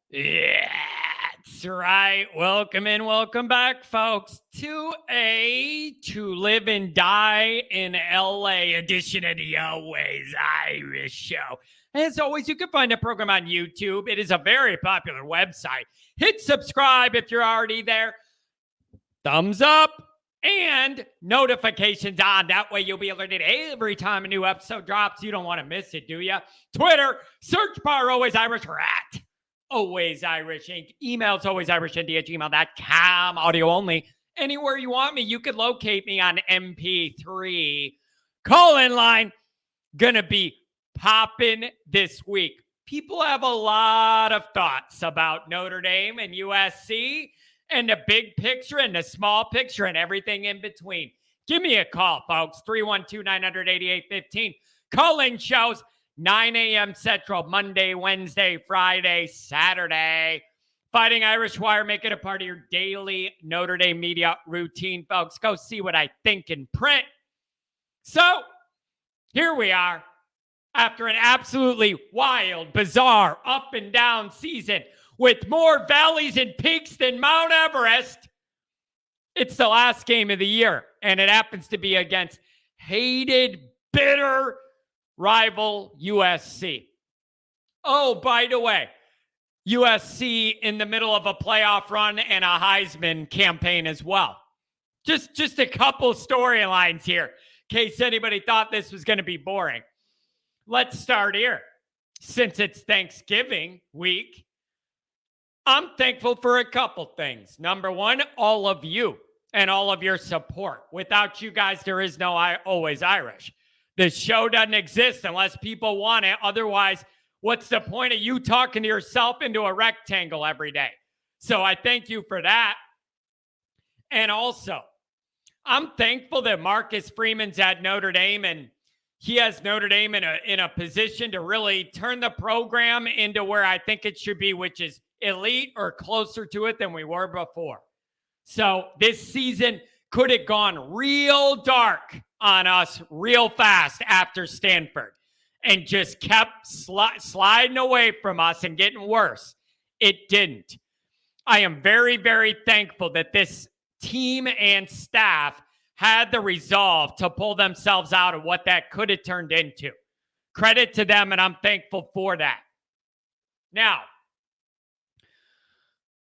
Yeah, that's right. Welcome and welcome back, folks, to a To Live and Die in LA edition of the Always Irish Show. As always, you can find the program on YouTube. It is a very popular website. Hit subscribe if you're already there. Thumbs up and notifications on. That way you'll be alerted every time a new episode drops. You don't want to miss it, do you? Twitter, search bar Always Irish or at Always Irish Inc. Emails alwaysirishindy@gmail.com. Audio only. Anywhere you want me, you can locate me on MP3. Call-in line gonna be popping this week. People have a lot of thoughts about Notre Dame and USC and the big picture and the small picture and everything in between. Give me a call, folks. 312-900-8815. Call-in shows 9 a.m. Central, Monday, Wednesday, Friday, Saturday. Fighting Irish Wire, make it a part of your daily Notre Dame media routine, folks. Go see what I think in print. So, here we are. After an absolutely wild, bizarre, up and down season with more valleys and peaks than Mount Everest, it's the last game of the year, and it happens to be against hated, bitter rival USC. Oh, by the way, USC in the middle of a playoff run and a Heisman campaign as well. Just a couple storylines here, in case anybody thought this was going to be boring. Let's start here. Since it's Thanksgiving week, I'm thankful for a couple things. Number one, all of you and all of your support. Without you guys, there is no Always Irish. This show doesn't exist unless people want it. Otherwise, what's the point of you talking to yourself into a rectangle every day? So I thank you for that. And also, I'm thankful that Marcus Freeman's at Notre Dame and he has Notre Dame in a position to really turn the program into where I think it should be, which is elite or closer to it than we were before. So this season could have gone real dark on us real fast after Stanford and just kept sliding away from us and getting worse. It didn't. I am very, very thankful that this team and staff had the resolve to pull themselves out of what that could have turned into. Credit to them, and I'm thankful for that. Now,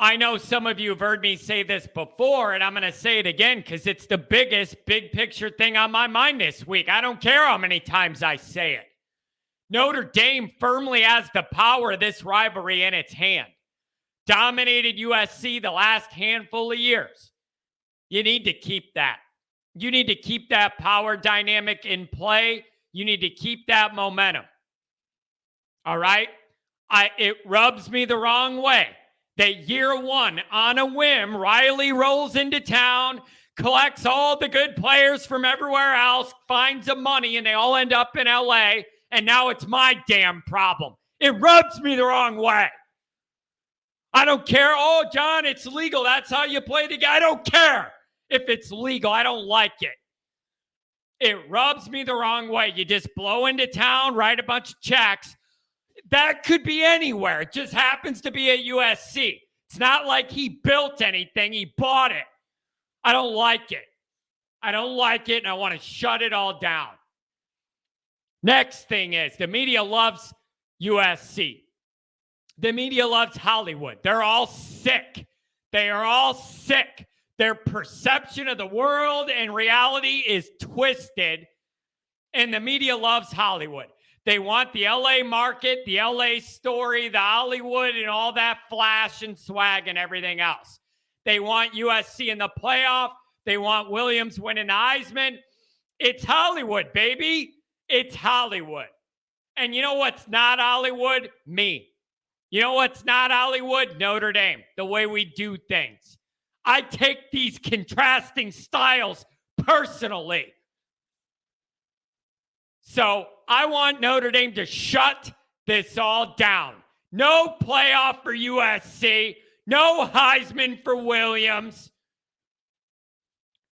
I know some of you have heard me say this before, and I'm going to say it again because it's the biggest big picture thing on my mind this week. I don't care how many times I say it. Notre Dame firmly has the power of this rivalry in its hand. Dominated USC the last handful of years. You need to keep that. You need to keep that power dynamic in play. You need to keep that momentum. All right? It rubs me the wrong way that year one, on a whim, Riley rolls into town, collects all the good players from everywhere else, finds the money, and they all end up in LA, and now it's my damn problem. It rubs me the wrong way. I don't care. Oh, John, it's legal. That's how you play the game. I don't care. If it's legal, I don't like it. It rubs me the wrong way. You just blow into town, write a bunch of checks. That could be anywhere. It just happens to be at USC. It's not like he built anything. He bought it. I don't like it. I don't like it, and I want to shut it all down. Next thing is the media loves USC. The media loves Hollywood. They're all sick. They are all sick. Their perception of the world and reality is twisted, and the media loves Hollywood. They want the LA market, the LA story, the Hollywood, and all that flash and swag and everything else. They want USC in the playoff. They want Williams winning the Heisman. It's Hollywood, baby. It's Hollywood. And you know what's not Hollywood? Me. You know what's not Hollywood? Notre Dame, the way we do things. I take these contrasting styles personally. So I want Notre Dame to shut this all down. No playoff for USC. No Heisman for Williams.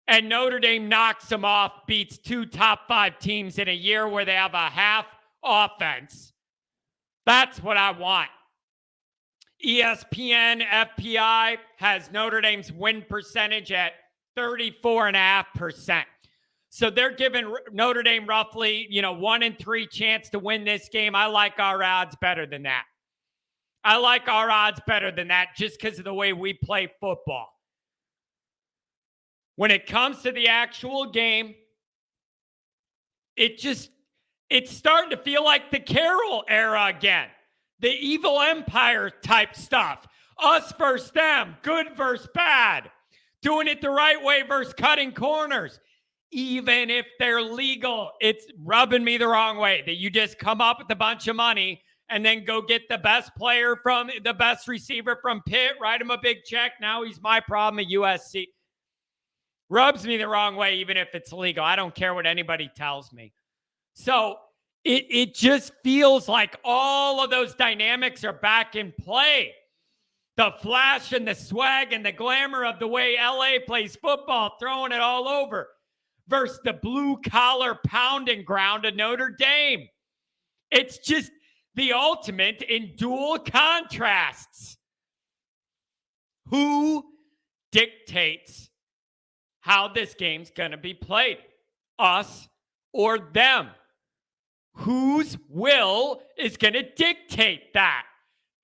And Notre Dame knocks them off, beats two top 5 teams in a year where they have a half offense. That's what I want. ESPN FPI has Notre Dame's win percentage at 34.5%. So they're giving Notre Dame roughly, 1 in 3 chance to win this game. I like our odds better than that. I like our odds better than that just because of the way we play football. When it comes to the actual game, it's starting to feel like the Carroll era again. The evil empire type stuff. Us versus them. Good versus bad. Doing it the right way versus cutting corners. Even if they're legal, it's rubbing me the wrong way that you just come up with a bunch of money and then go get the best player from the best receiver from Pitt, write him a big check. Now he's my problem at USC. Rubs me the wrong way, even if it's legal. I don't care what anybody tells me. So it just feels like all of those dynamics are back in play. The flash and the swag and the glamour of the way LA plays football, throwing it all over, versus the blue-collar pounding ground of Notre Dame. It's just the ultimate in dual contrasts. Who dictates how this game's going to be played? Us or them? Whose will is going to dictate that?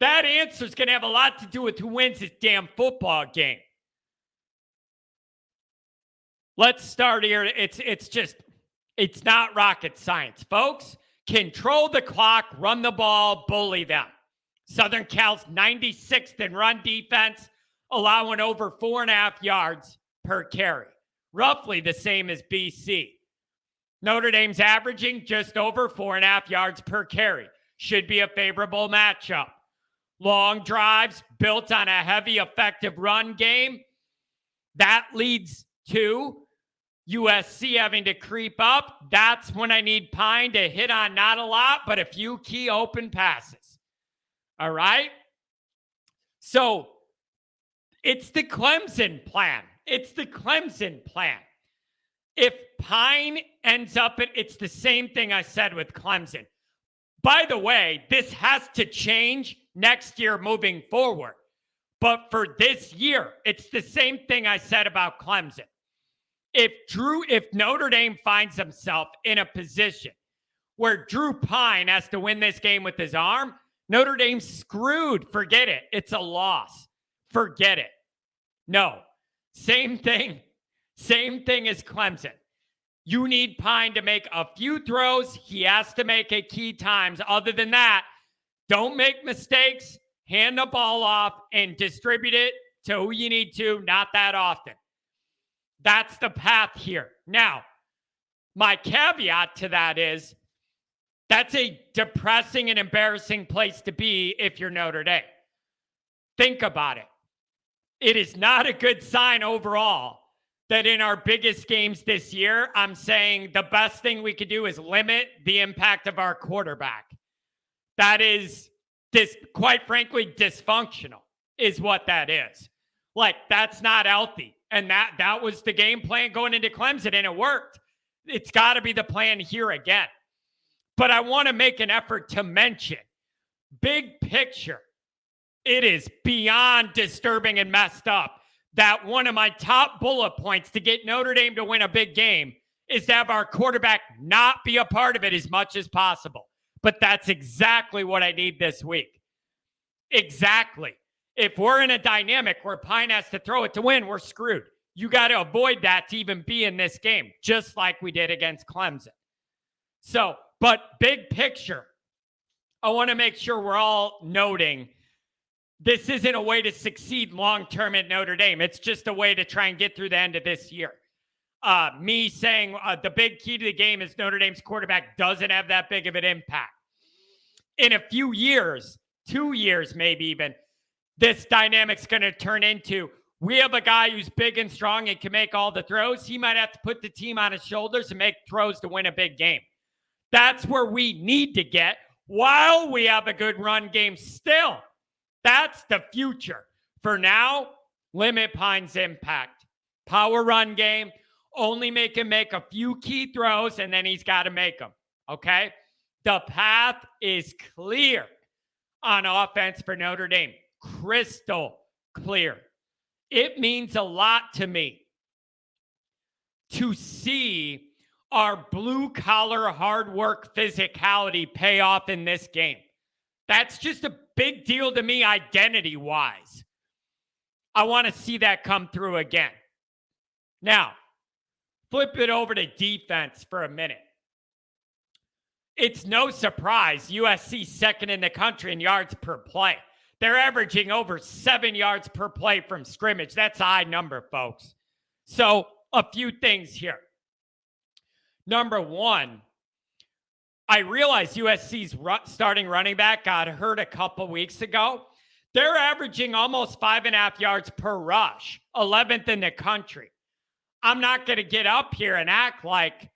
That answer is going to have a lot to do with who wins this damn football game. Let's start here. It's not rocket science, folks. Control the clock, run the ball, bully them. Southern Cal's 96th in run defense, allowing over 4.5 yards per carry. Roughly the same as BC. Notre Dame's averaging just over 4.5 yards per carry. Should be a favorable matchup. Long drives built on a heavy, effective run game. That leads to USC having to creep up. That's when I need Pine to hit on not a lot, but a few key open passes. All right? So it's the Clemson plan. It's the Clemson plan. If Pine ends up, it's the same thing I said with Clemson. By the way, this has to change next year moving forward. But for this year, it's the same thing I said about Clemson. If Notre Dame finds himself in a position where Drew Pine has to win this game with his arm, Notre Dame's screwed. Forget it. It's a loss. Forget it. No. Same thing as Clemson. You need Pine to make a few throws. He has to make it key times. Other than that, don't make mistakes. Hand the ball off and distribute it to who you need to, not that often. That's the path here. Now, my caveat to that is that's a depressing and embarrassing place to be if you're Notre Dame. Think about it. It is not a good sign overall that in our biggest games this year, I'm saying the best thing we could do is limit the impact of our quarterback. That is, quite frankly, dysfunctional is what that is. Like, that's not healthy. And that was the game plan going into Clemson, and it worked. It's got to be the plan here again. But I want to make an effort to mention, big picture, it is beyond disturbing and messed up that one of my top bullet points to get Notre Dame to win a big game is to have our quarterback not be a part of it as much as possible. But that's exactly what I need this week. Exactly. If we're in a dynamic where Pine has to throw it to win, we're screwed. You got to avoid that to even be in this game, just like we did against Clemson. So, but big picture, I want to make sure we're all noting this isn't a way to succeed long-term at Notre Dame. It's just a way to try and get through the end of this year. Me saying the big key to the game is Notre Dame's quarterback doesn't have that big of an impact. In a few years, 2 years maybe even, this dynamic's going to turn into, we have a guy who's big and strong and can make all the throws. He might have to put the team on his shoulders and make throws to win a big game. That's where we need to get while we have a good run game still. That's the future. For now, limit Pine's impact. Power run game, only make him make a few key throws, and then he's got to make them, okay? The path is clear on offense for Notre Dame. crystal clear. It means a lot to me to see our blue-collar hard work physicality pay off in this game. That's just a big deal to me identity-wise. I want to see that come through again. Now, flip it over to defense for a minute. It's no surprise USC second in the country in yards per play. They're averaging over 7 yards per play from scrimmage. That's a high number, folks. So, a few things here. Number one, I realize USC's starting running back got hurt a couple weeks ago. They're averaging almost 5.5 yards per rush, 11th in the country. I'm not going to get up here and act like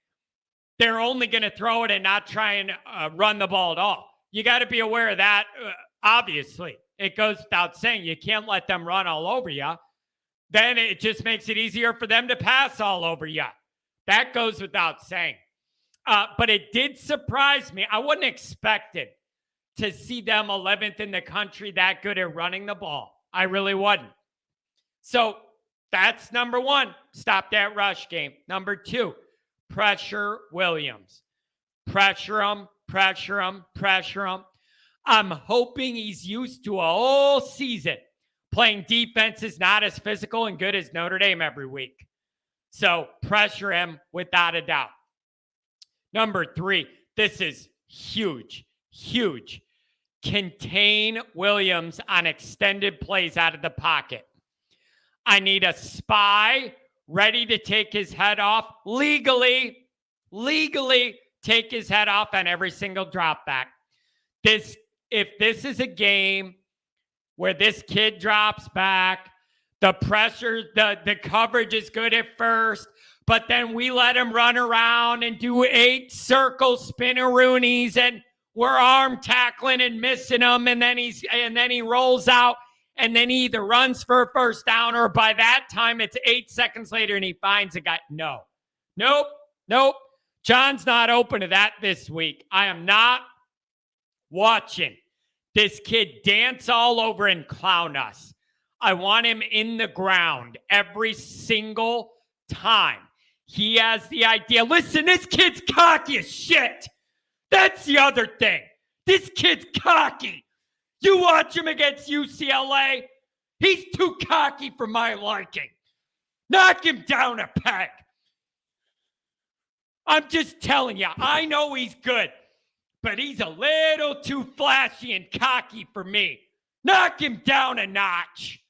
they're only going to throw it and not try and run the ball at all. You got to be aware of that, obviously. It goes without saying. You can't let them run all over you. Then it just makes it easier for them to pass all over you. That goes without saying. But it did surprise me. I wasn't expected to see them 11th in the country that good at running the ball. I really wasn't. So that's number one. Stop that rush game. Number two, pressure Williams. Pressure him, pressure him, pressure him. I'm hoping he's used to a whole season playing defenses not as physical and good as Notre Dame every week. So pressure him without a doubt. Number three, this is huge, huge. Contain Williams on extended plays out of the pocket. I need a spy ready to take his head off, legally take his head off on every single drop back. If this is a game where this kid drops back, the pressure, the coverage is good at first, but then we let him run around and do 8 circle spinneroonies and we're arm tackling and missing him, and then he rolls out, and then he either runs for a first down or by that time it's 8 seconds later and he finds a guy. Nope. John's not open to that this week. I am not watching this kid dance all over and clown us. I want him in the ground every single time. He has the idea. Listen, this kid's cocky as shit. That's the other thing. This kid's cocky. You watch him against UCLA. He's too cocky for my liking. Knock him down a peg. I'm just telling you, I know he's good, but he's a little too flashy and cocky for me. Knock him down a notch.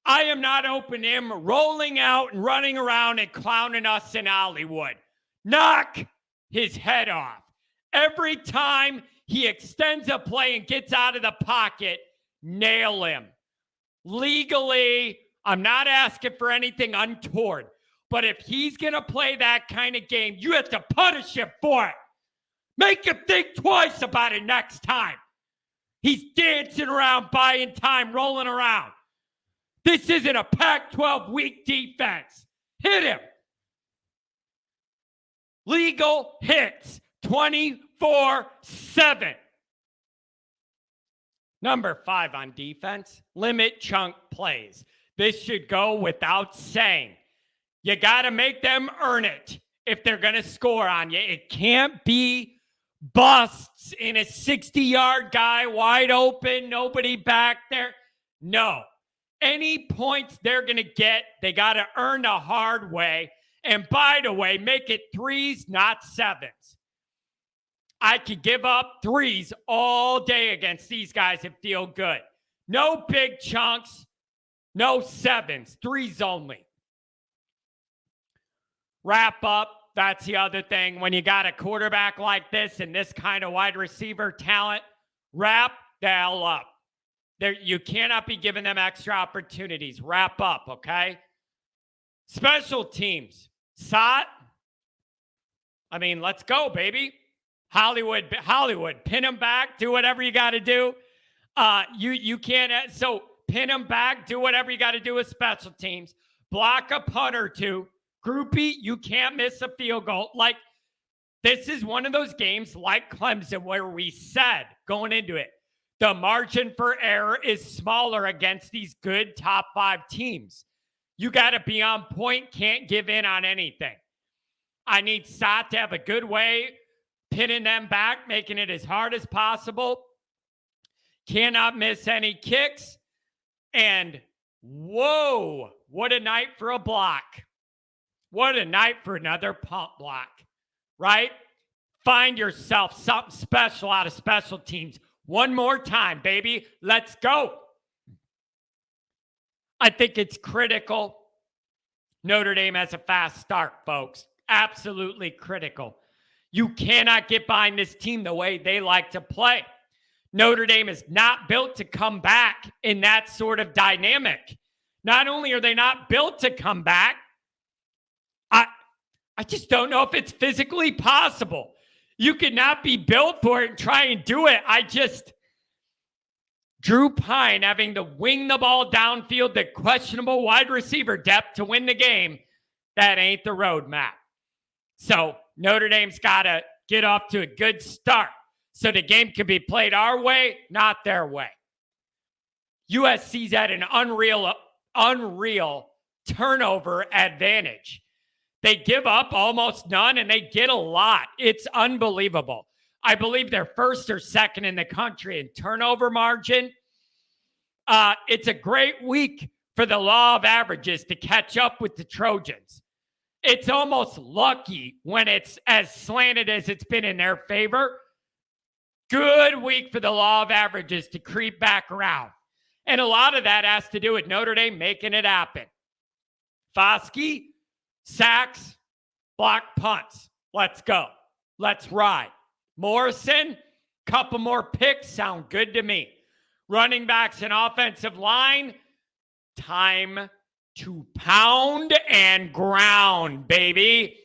I am not open to him rolling out and running around and clowning us in Hollywood. Knock his head off. Every time he extends a play and gets out of the pocket, nail him. Legally, I'm not asking for anything untoward, but if he's going to play that kind of game, you have to punish him for it. Make him think twice about it next time. He's dancing around, buying time, rolling around. This isn't a Pac-12 weak defense. Hit him. Legal hits 24/7. Number 5 on defense, limit chunk plays. This should go without saying. You got to make them earn it if they're going to score on you. It can't be busts in a 60-yard guy wide open, nobody back there. No. Any points they're going to get, they got to earn the hard way. And by the way, make it 3s, not 7s. I could give up 3s all day against these guys and feel good. No big chunks, no 7s, 3s only. Wrap up. That's the other thing. When you got a quarterback like this and this kind of wide receiver talent, wrap the hell up. You cannot be giving them extra opportunities. Wrap up, okay? Special teams. Sot. I mean, let's go, baby. Hollywood. Pin them back. Do whatever you got to do. You can't. So pin them back. Do whatever you got to do with special teams. Block a punt or two. Groupie, you can't miss a field goal. Like, this is one of those games like Clemson where we said going into it, The margin for error is smaller against these good top 5 teams. You got to be on point, can't give in on anything. I need Sot to have a good way, pinning them back, making it as hard as possible. Cannot miss any kicks. And whoa, what a night for a block. What a night for another pump block, right? Find yourself something special out of special teams. One more time, baby. Let's go. I think it's critical. Notre Dame has a fast start, folks. Absolutely critical. You cannot get behind this team the way they like to play. Notre Dame is not built to come back in that sort of dynamic. Not only are they not built to come back, I just don't know if it's physically possible. You could not be built for it and try and do it. Drew Pine having to wing the ball downfield, the questionable wide receiver depth to win the game, that ain't the roadmap. So Notre Dame's got to get off to a good start so the game can be played our way, not their way. USC's at an unreal turnover advantage. They give up almost none, and they get a lot. It's unbelievable. I believe they're first or second in the country in turnover margin. It's a great week for the law of averages to catch up with the Trojans. It's almost lucky when it's as slanted as it's been in their favor. Good week for the law of averages to creep back around. And a lot of that has to do with Notre Dame making it happen. Foskey, sacks, block punts. Let's go. Let's ride. Morrison, couple more picks sound good to me. Running backs and offensive line, time to pound and ground, baby.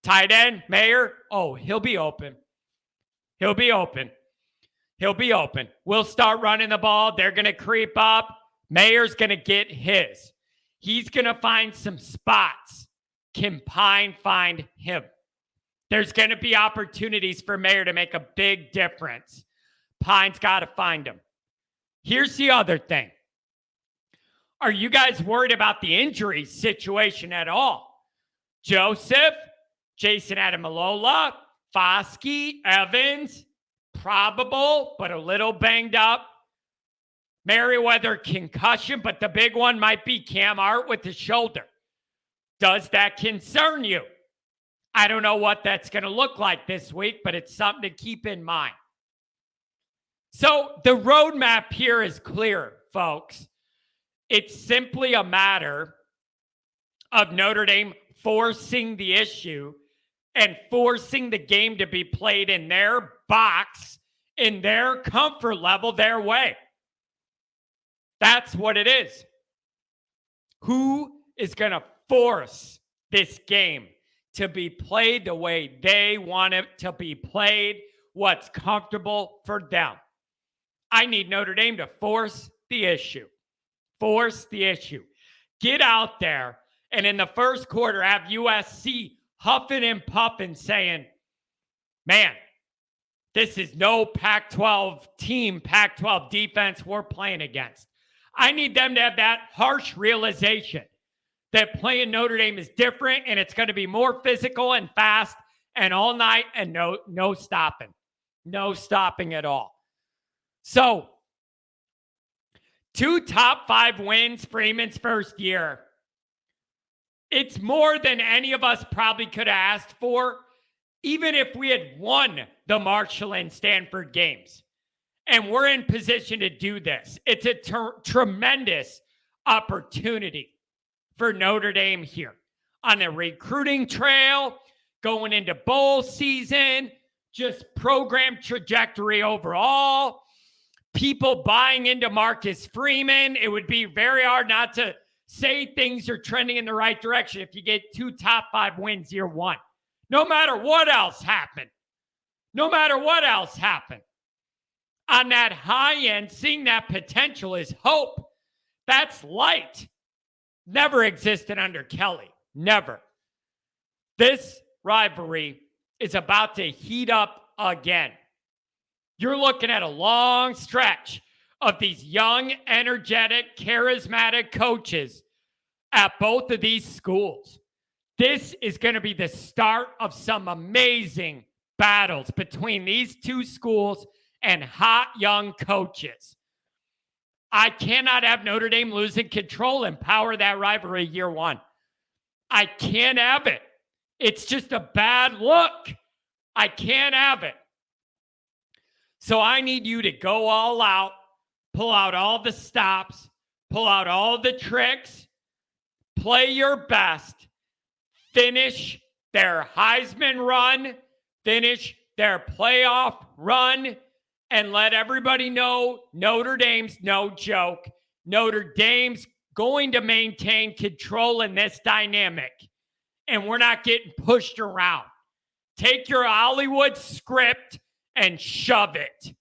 Tight end, Mayer. Oh, he'll be open. He'll be open. He'll be open. We'll start running the ball. They're going to creep up. Mayer's going to get his. He's going to find some spots. Can Pine find him? There's going to be opportunities for Mayer to make a big difference. Pine's got to find him. Here's the other thing. Are you guys worried about the injury situation at all? Joseph, Jason Adamalola, Foskey, Evans, probable, but a little banged up. Merriweather concussion, but the big one might be Cam Hart with the shoulder. Does that concern you? I don't know what that's going to look like this week, but it's something to keep in mind. So the roadmap here is clear, folks. It's simply a matter of Notre Dame forcing the issue and forcing the game to be played in their box, in their comfort level, their way. That's what it is. Who is going to force this game to be played the way they want it to be played, what's comfortable for them? I need Notre Dame to force the issue. Force the issue. Get out there and in the first quarter have USC huffing and puffing saying, man, this is no Pac-12 team, Pac-12 defense we're playing against. I need them to have that harsh realization that playing Notre Dame is different and it's going to be more physical and fast and all night and no stopping. No stopping at all. So, 2 top 5 wins Freeman's first year. It's more than any of us probably could have asked for, even if we had won the Marshall and Stanford games. And we're in position to do this. It's a tremendous opportunity for Notre Dame here on the recruiting trail, going into bowl season, just program trajectory overall. People buying into Marcus Freeman. It would be very hard not to say things are trending in the right direction if you get 2 top 5 wins year one. No matter what else happened. No matter what else happened. On that high end, seeing that potential is hope. That's light. Never existed under Kelly. Never. This rivalry is about to heat up again. You're looking at a long stretch of these young, energetic, charismatic coaches at both of these schools. This is going to be the start of some amazing battles between these two schools and hot young coaches. I cannot have Notre Dame losing control and power that rivalry year one. I can't have it. It's just a bad look. I can't have it. So I need you to go all out, pull out all the stops, pull out all the tricks, play your best, finish their Heisman run, finish their playoff run, and let everybody know Notre Dame's no joke. Notre Dame's going to maintain control in this dynamic, and we're not getting pushed around. Take your Hollywood script and shove it.